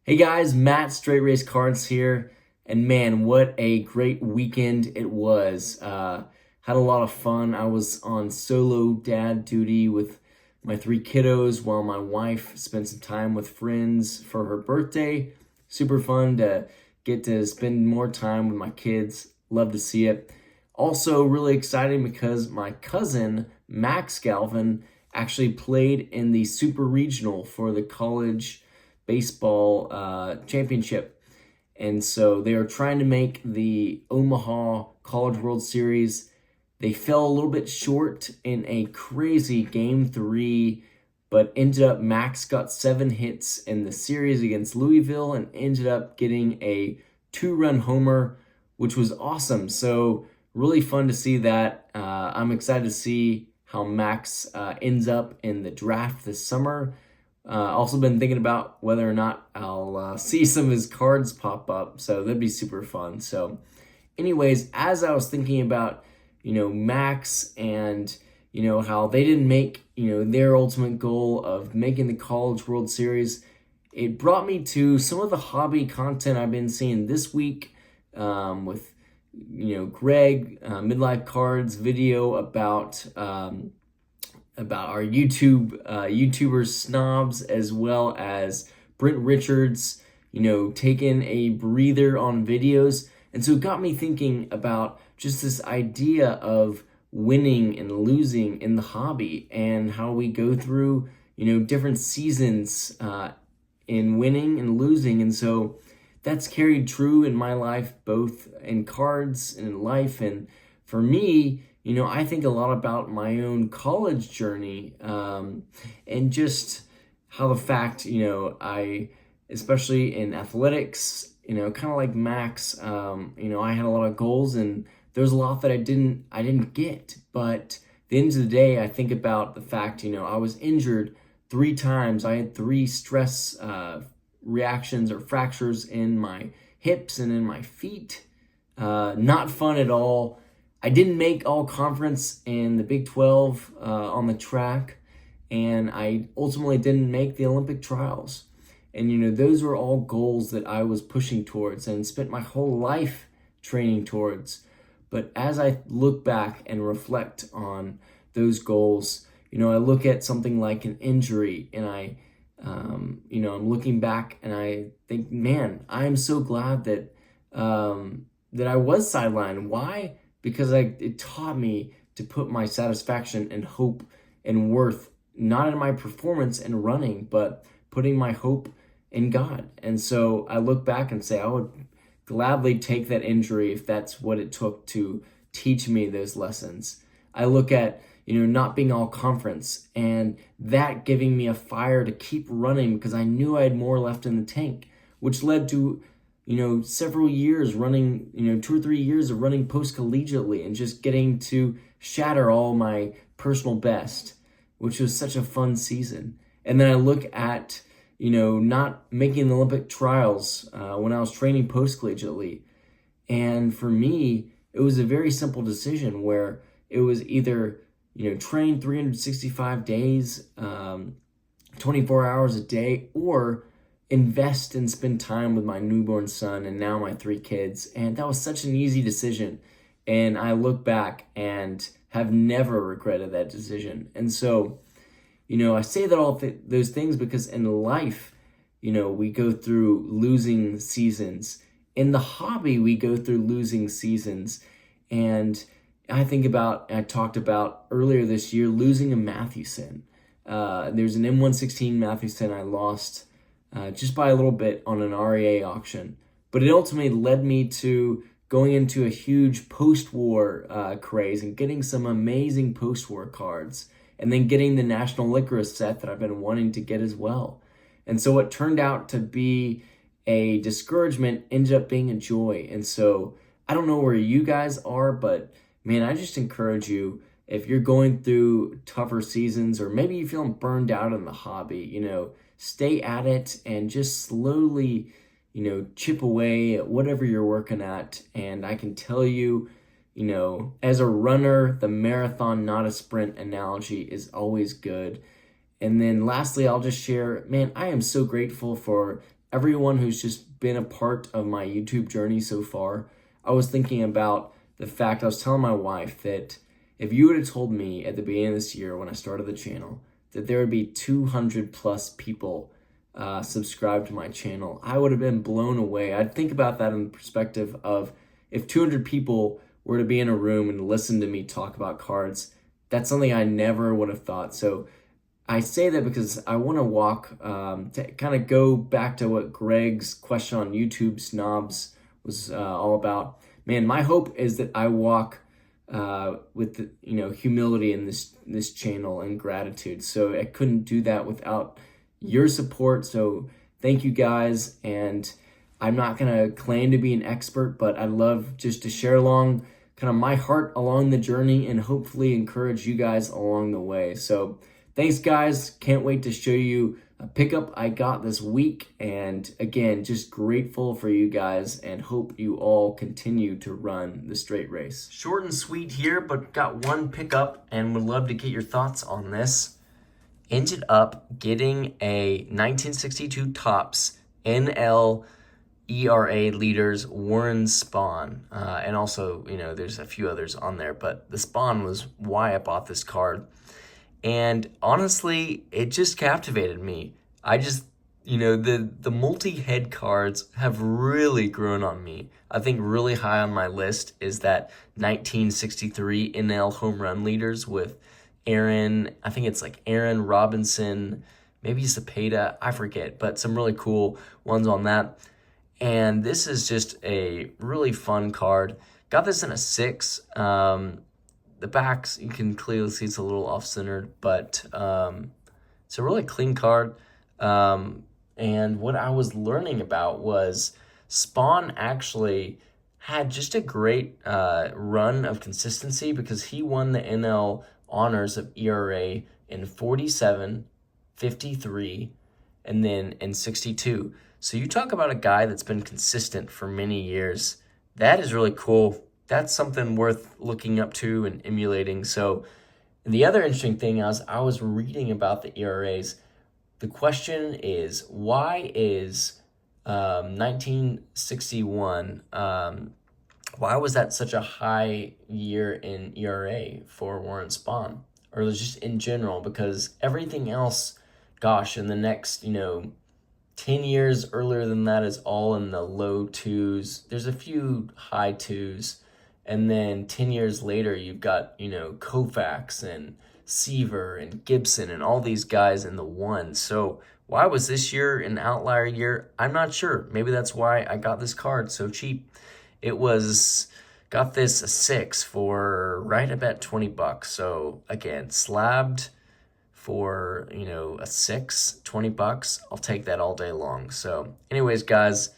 Hey guys, Matt Straight Race Cards here, and man, what a great weekend it was. Had a lot of fun. I was on solo dad duty with my three kiddos while my wife spent some time with friends for her birthday. Super fun to get to spend more time with my kids. Love to see it. Also, really exciting because my cousin, Max Galvin, actually played in the Super Regional for the college baseball championship. And so they are trying to make the Omaha College World Series. They fell a little bit short in a crazy game 3, but ended up Max got 7 hits in the series against Louisville and ended up getting a 2-run homer, which was awesome. So really fun to see that. I'm excited to see how Max ends up in the draft this summer. Also been thinking about whether or not I'll see some of his cards pop up, so that'd be super fun. So anyways, as I was thinking about, Max and, how they didn't make, their ultimate goal of making the College World Series, it brought me to some of the hobby content I've been seeing this week with, Greg, Midlife Cards video about our YouTubers snobs, as well as Brent Richards, taking a breather on videos. And so it got me thinking about just this idea of winning and losing in the hobby and how we go through, different seasons in winning and losing. And so that's carried true in my life, both in cards and in life. And for me, I think a lot about my own college journey and just how the fact, I, especially in athletics, kind of like Max, I had a lot of goals and there's a lot that I didn't get. But at the end of the day, I think about the fact, I was injured 3 times. I had 3 stress reactions or fractures in my hips and in my feet. Not fun at all. I didn't make all conference in the Big 12 on the track, and I ultimately didn't make the Olympic trials. And, those were all goals that I was pushing towards and spent my whole life training towards. But as I look back and reflect on those goals, I look at something like an injury and I'm looking back and I think, man, I am so glad that I was sidelined. Why? Because it taught me to put my satisfaction and hope and worth not in my performance and running, but putting my hope in God. And so I look back and say I would gladly take that injury if that's what it took to teach me those lessons. I look at, not being all conference and that giving me a fire to keep running because I knew I had more left in the tank, which led to several years running, 2 or 3 years of running post-collegiately and just getting to shatter all my personal best, which was such a fun season. And then I look at, not making the Olympic trials when I was training post-collegiately. And for me, it was a very simple decision where it was either, train 365 days, 24 hours a day, or invest and spend time with my newborn son and now my 3 kids. And that was such an easy decision. And I look back and have never regretted that decision. And so, I say that those things because in life, we go through losing seasons. In the hobby, we go through losing seasons. And I talked about earlier this year, losing a Mathewson. There's an M116 Mathewson I lost just by a little bit on an REA auction. But it ultimately led me to going into a huge post-war craze and getting some amazing post-war cards, and then getting the National Licorice set that I've been wanting to get as well. And so what turned out to be a discouragement ended up being a joy. And so I don't know where you guys are, but man, I just encourage you, if you're going through tougher seasons or maybe you're feeling burned out in the hobby, stay at it and just slowly, chip away at whatever you're working at. And I can tell you, as a runner, the marathon, not a sprint analogy is always good. And then lastly, I'll just share, man, I am so grateful for everyone who's just been a part of my YouTube journey so far. I was thinking about the fact, I was telling my wife that if you would have told me at the beginning of this year when I started the channel that there would be 200 plus people subscribed to my channel, I would have been blown away. I'd think about that in the perspective of if 200 people were to be in a room and listen to me talk about cards, that's something I never would have thought. So I say that because I want to walk, to kind of go back to what Greg's question on YouTube snobs was all about. Man, my hope is that I walk with the, humility in this channel and gratitude. So I couldn't do that without your support. So thank you guys. And I'm not gonna claim to be an expert, but I'd love just to share along kind of my heart along the journey and hopefully encourage you guys along the way. So thanks guys. Can't wait to show you a pickup I got this week. And again, just grateful for you guys and hope you all continue to run the straight race. Short and sweet here, but got one pickup and would love to get your thoughts on this. Ended up getting a 1962 Topps NL ERA leaders Warren Spahn. And also, there's a few others on there, but the Spahn was why I bought this card. And honestly, it just captivated me. I just, the multi-head cards have really grown on me. I think really high on my list is that 1963 NL home run leaders with Aaron, I think it's like Aaron Robinson, maybe Cepeda, I forget, but some really cool ones on that. And this is just a really fun card. Got this in a 6. The backs, you can clearly see it's a little off-centered, but it's a really clean card. And what I was learning about was Spahn actually had just a great run of consistency because he won the NL honors of ERA in 47, 53, and then in 62. So you talk about a guy that's been consistent for many years. That is really cool. That's something worth looking up to and emulating. So the other interesting thing is I was reading about the ERAs. The question is, why is 1961, why was that such a high year in ERA for Warren Spahn? Or just in general, because everything else, gosh, in the next, 10 years earlier than that is all in the low 2s. There's a few high 2s. And then 10 years later, you've got, Koufax and Seaver and Gibson and all these guys in the 1s. So why was this year an outlier year? I'm not sure. Maybe that's why I got this card so cheap. Got this a 6 for right about $20. So again, slabbed for, a 6, $20. I'll take that all day long. So anyways, guys,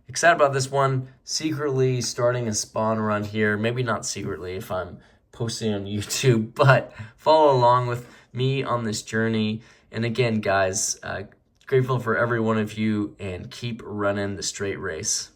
excited about this one. Secretly starting a Spahn run here. Maybe not secretly if I'm posting on YouTube, but follow along with me on this journey. And again, guys, grateful for every one of you and keep running the straight race.